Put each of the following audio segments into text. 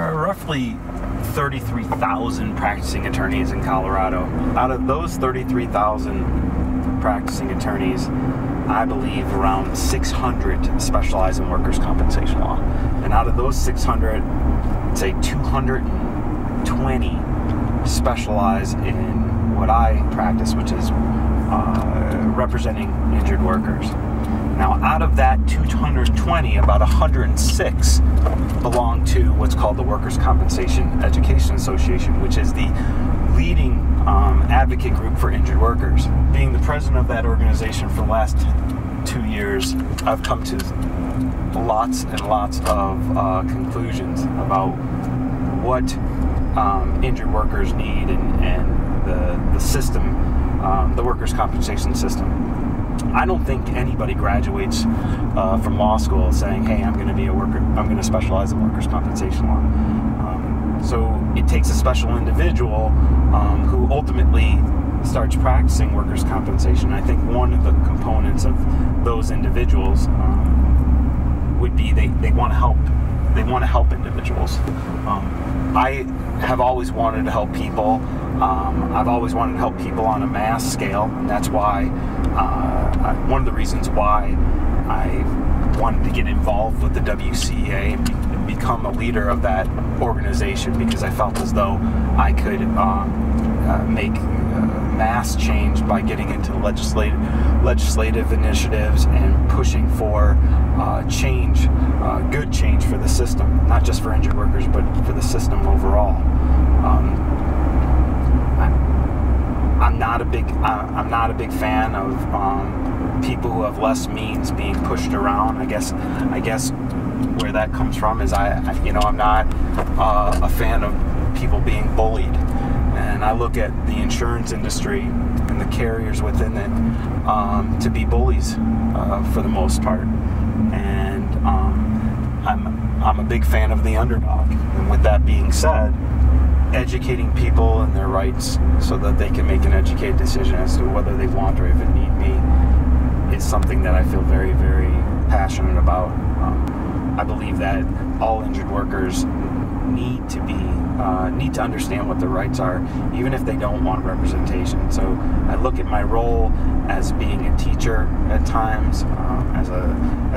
are roughly 33,000 practicing attorneys in Colorado. Out of those 33,000 practicing attorneys, I believe around 600 specialize in workers' compensation law. And out of those 600, I'd say 220 specialize in what I practice, which is representing injured workers. Now, out of that 220, about 106 belong to what's called the Workers' Compensation Education Association, which is the leading advocate group for injured workers. Being the president of that organization for the last 2 years, I've come to lots and lots of conclusions about what injured workers need and the system, the workers' compensation system. I don't think anybody graduates from law school saying, "Hey, I'm going to specialize in workers' compensation law." So it takes a special individual who ultimately starts practicing workers' compensation. I think one of the components of those individuals would be they want to help. They want to help individuals. I have always wanted to help people. I've always wanted to help people on a mass scale, and that's why one of the reasons why I wanted to get involved with the WCA and become a leader of that organization, because I felt as though I could make mass change by getting into legislative initiatives and pushing for change, good change for the system, not just for injured workers, but for the system overall. I'm not a big fan of people who have less means being pushed around. I guess where that comes from is I'm not a fan of people being bullied, and I look at the insurance industry and the carriers within it to be bullies for the most part, and I'm a big fan of the underdog. And with that being said, educating people in their rights so that they can make an educated decision as to whether they want or if it need be is something that I feel very, very passionate about. I believe that all injured workers need to understand what their rights are, even if they don't want representation. So I look at my role as being a teacher at times, as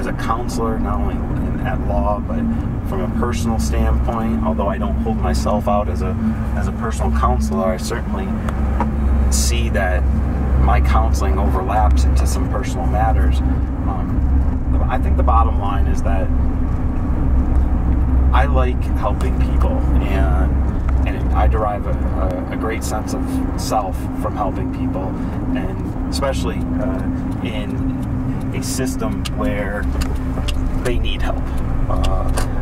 a counselor, not only at law, but from a personal standpoint. Although I don't hold myself out as a personal counselor, I certainly see that my counseling overlaps into some personal matters. I think the bottom line is that I like helping people, and I derive a great sense of self from helping people, and especially in a system where they need help.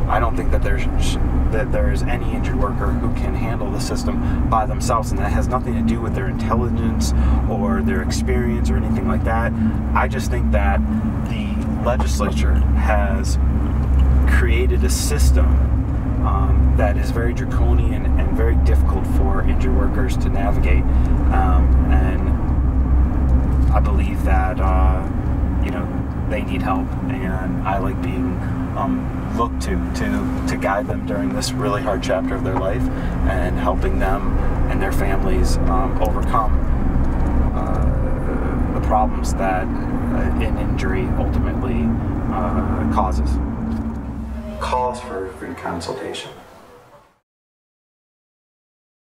I don't think that there's any injured worker who can handle the system by themselves, and that has nothing to do with their intelligence or their experience or anything like that. I just think that the legislature has created a system that is very draconian and very difficult for injured workers to navigate, and I believe that they need help, and I like being looked to guide them during this really hard chapter of their life, and helping them and their families overcome the problems that an injury ultimately causes. Calls for free consultation.